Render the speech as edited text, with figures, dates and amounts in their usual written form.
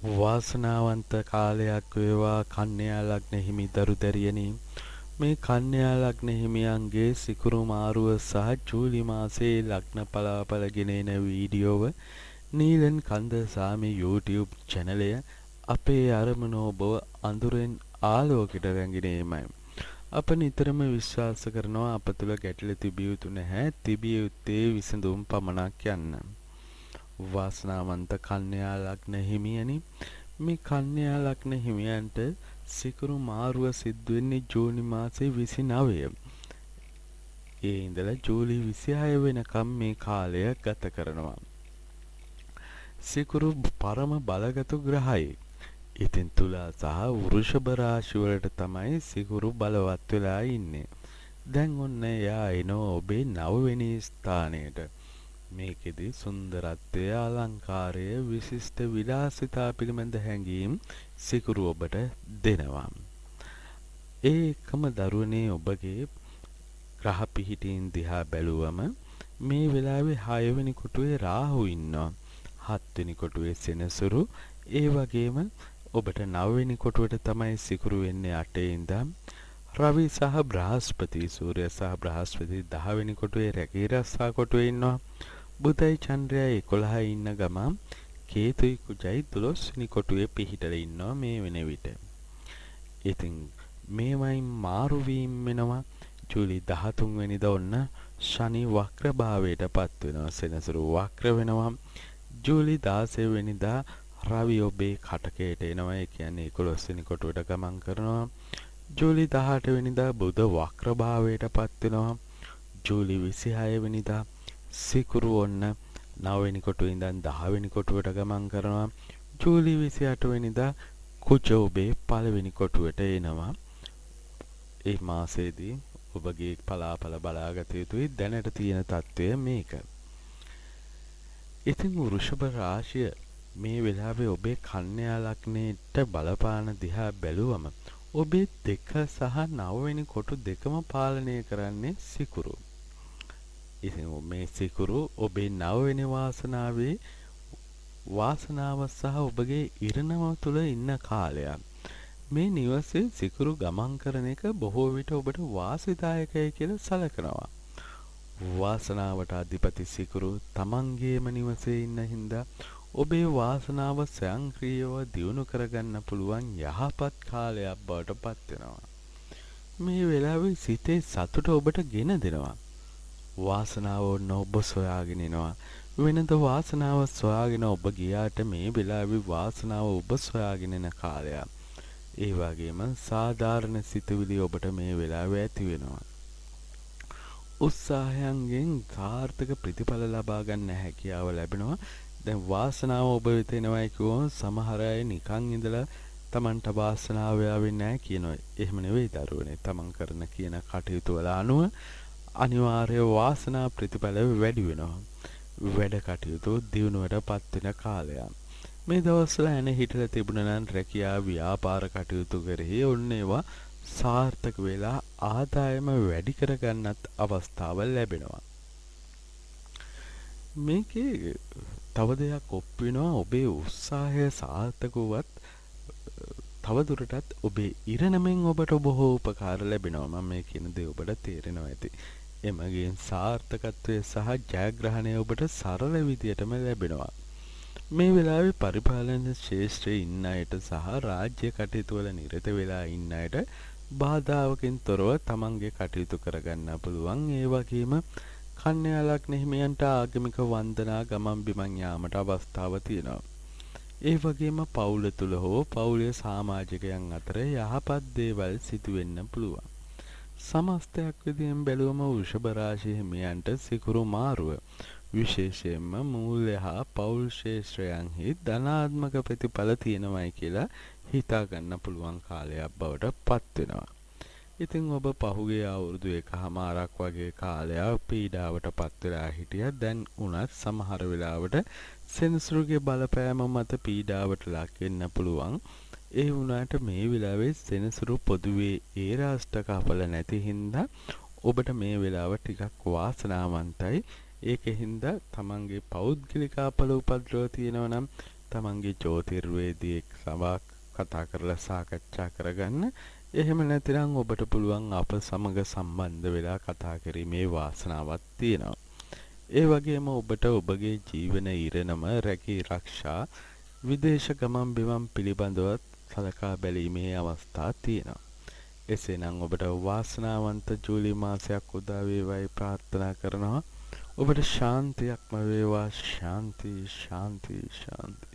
වාසනාවන්ත කාලයක් වේවා කන්‍යා ලග්න හිමි දරු දැරියනි. මේ කන්‍යා ලග්න හිමියන්ගේ සිකුරු මාරුව සහ ජූලි මාසයේ ලග්න පලාපල ගෙනෙන වීඩියෝව නීලන් කන්ද සාමි YouTube චැනලය අපේ අරමුණ ඔබව අඳුරෙන් ආලෝකයට රැඟිනීමයි. අප නිතරම විශ්වාස කරනවා අප තුළ ගැටලු තිබිය යුතු නැහැ, තිබිය යුත්තේ විසඳුම් පමණක් යන්න. වාසනාවන්ත කන්‍යා ලග්න හිමියනි, මේ කන්‍යා ලග්න හිමියන්ට සිකුරු මාරුව සිද්ධ වෙන්නේ ජූනි මාසේ 29. ඒ ඉඳලා ජූලි 26 වෙනකම් මේ කාලය ගත කරනවා. සිකුරු පරම බලගත් ග්‍රහයෙක්. ඉතින් තුලා සහ වෘෂභ රාශි වලට තමයි සිකුරු බලවත් වෙලා ඉන්නේ. දැන් ඔන්න එයා එනවා ඔබේ 9 වෙනි ස්ථානයට. මේකෙදි සුන්දරත්වය, අලංකාරය, විශිෂ්ට විලාසිතා පිළිබඳ හැඟීම් සිකුරු ඔබට දෙනවා. ඒ එකම දරුවනේ ඔබගේ ග්‍රහ පිහිටීන් දිහා බැලුවම මේ වෙලාවේ 6 වෙනි කොටුවේ රාහු ඉන්නවා. 7 වෙනි කොටුවේ සෙනසුරු, ඒ වගේම ඔබට 9 වෙනි කොටුවට තමයි සිකුරු වෙන්නේ 8 ඉඳන්. රවි සහ බ්‍රහස්පති, සූර්ය සහ බ්‍රහස්පති 10 වෙනි කොටුවේ රැකී රස්සා කොටුවේ ඉන්නවා. බුධයි චන්ද්‍රයයි 11 ඉන්න ගමන් කේතුයි කුජයි 12 වෙනි කොටුවේ පිහිටලා ඉන්නවා මේ වෙන විට. ඉතින් මේවයින් මාරු වීම වෙනවා. ජූලි 13 වෙනිදා ඔන්න ශනි වක්‍ර භාවයට පත් වෙනවා. සෙනසුරු වක්‍ර වෙනවා. ජූලි 16 වෙනිදා රවි ඔබේ කටකයට එනවා. ඒ කියන්නේ 11 වෙනි කොටුවට ගමන් කරනවා. ජූලි 18 වෙනිදා බුධ වක්‍ර භාවයට පත් වෙනවා. ජූලි 26 වෙනිදා සිකුරු ඔන්න 9 වෙනි කොටුවේ ඉඳන් 10 වෙනි කොටුවට ගමන් කරනවා. ජූලි 28 වෙනිදා කුජ ඔබේ පළවෙනි කොටුවට එනවා. ඒ මාසයේදී ඔබගේ පලාපල බලාගත යුතුයි. දැනට තියෙන තත්ත්වය මේක. ඉතින් වෘෂභ රාශිය මේ වෙලාවේ ඔබේ කන්‍යා ලග්නයට බලපාන දිහා බැලුවම ඔබේ 2 සහ 9 වෙනි කොටු දෙකම පාලනය කරන්නේ සිකුරු. ඉතින් මේ සිකුරු ඔබේ 9 වෙනි වාසනාවේ වාසනාව සහ ඔබගේ ඉරණම තුල ඉන්න කාලයක්. මේ නිවසේ සිකුරු ගමන් කරන එක බොහෝ විට ඔබට වාසිදායකයි කියලා සැලකනවා. වාසනාවට අධිපති සිකුරු තමන්ගේම නිවසේ ඉන්න හින්දා ඔබේ වාසනාව ස්වයංක්‍රීයව දියුණු කරගන්න පුළුවන් යහපත් කාලයක් බවට පත් වෙනවා. මේ වෙලාවේ සිතේ සතුට ඔබට ගෙන දෙනවා. වාසනාව ඔන්න ඔබ සොයාගෙන එනවා. වෙනද වාසනාව සොයාගෙන ඔබ ගියාට මේ වෙලාවේ වාසනාව ඔබ සොයාගෙන එන කාලයක්. ඒ වගේම සාධාරණ සිතුවිලි ඔබට මේ වෙලාවේ ඇති වෙනවා. උත්සාහයන්ගෙන් සාර්ථක ප්‍රතිඵල ලබා ගන්න හැකියාව ලැබෙනවා. දැන් වාසනාව ඔබ වෙත එනවයි කිව්වොත් සමහර අය නිකන් ඉඳලා Tamanට වාසනාව වෙන්නේ නැහැ කියනවා. එහෙම නෙවෙයි දරුවනේ. Taman කරන කියන කටයුතු වල අනුව අනිවාර්ය වාසනා ප්‍රතිඵල වැඩි වෙනවා. වැඩ කටයුතු දියුණුවට පත් වෙන කාලයක්. මේ දවස්වල එන හිටලා තිබුණා නම් රැකියා ව්‍යාපාර කටයුතු කරෙහි ඔන්න ඒවා සාර්ථක වෙලා ආදායම වැඩි කරගන්නත් අවස්ථාව ලැබෙනවා. මේකේ තව දෙයක් ඔප්පු වෙනවා. ඔබේ උත්සාහය සාර්ථක වුවත් තවදුරටත් ඔබේ ඉරණමෙන් ඔබට බොහෝ උපකාර ලැබෙනවා. මම මේ කියන දේ ඔබට තේරෙනවා ඇති. එමගින් සාර්ථකත්වය සහ ජයග්‍රහණය ඔබට සරල විදියටම ලැබෙනවා. මේ වෙලාවේ පරිපාලන ශාස්ත්‍රයේ ඉන්න අයට සහ රාජ්‍ය කටයුතු වල නිරත වෙලා ඉන්න අයට බාධාවකින් තොරව තමන්ගේ කටයුතු කරගන්න පුළුවන්. ඒ වගේම කන්‍යා ලග්න හිමියන්ට ආගමික වන්දනා ගමන් බිමන් යාමට අවස්ථාව තියෙනවා. ඒ වගේම පවුල තුල හෝ පවුලේ සමාජිකයන් අතර යහපත් දේවල් සිදු වෙන්න පුළුවන්. සමස්තයක් විදිහෙන් බැලුවම වෘෂභ රාශි හිමියන්ට සිකුරු මාරුව විශේෂයෙන්ම මූල්‍ය හා පෞල් ශේෂ්ත්‍රයන්හි ධනාත්මක ප්‍රතිඵල තියෙනවයි කියලා හිතා ගන්න පුළුවන් කාලයක් බවට පත් වෙනවා. ඉතින් ඔබ පහුගිය අවුරුදු 1කමාරක් වගේ කාලයක් පීඩාවට පත් වෙලා හිටියා. දැන් උනත් සමහර වෙලාවට සෙනසුරුගේ බලපෑම මත පීඩාවට ලක් වෙන්න පුළුවන්. ඒ වුණාට මේ වෙලාවේ සෙනසුරු පොදුවේ ඒ රාෂ්ටක අපල නැති හින්දා ඔබට මේ වෙලාව ටිකක් වාසනාවන්තයි. ඒකෙන් හින්දා තමන්ගේ පෞද්ගලික අපල උපද්‍රව තියෙනවා නම් තමන්ගේ ජ්‍යොතිර්වේදියෙක් සමග කතා කරලා සාකච්ඡා කරගන්න. එහෙම නැතිනම් ඔබට පුළුවන් අප සමග සම්බන්ධ වෙලා කතා කිරීමේ වාසනාවක් තියෙනවා. ඒ වගේම ඔබට ඔබගේ ජීවන ඉරණම රැකී රක්ෂා විදේශ ගමන් බිමන් පිළිබඳවත් සලකා බැලීමේ අවස්ථා තියෙනවා. එසේනම් ඔබට වාසනාවන්ත ජූලි මාසයක් උදා වේවායි ප්‍රාර්ථනා කරනවා. ඔබට ශාන්තියක්ම වේවා. ශාන්ති ශාන්ති ශාන්ති.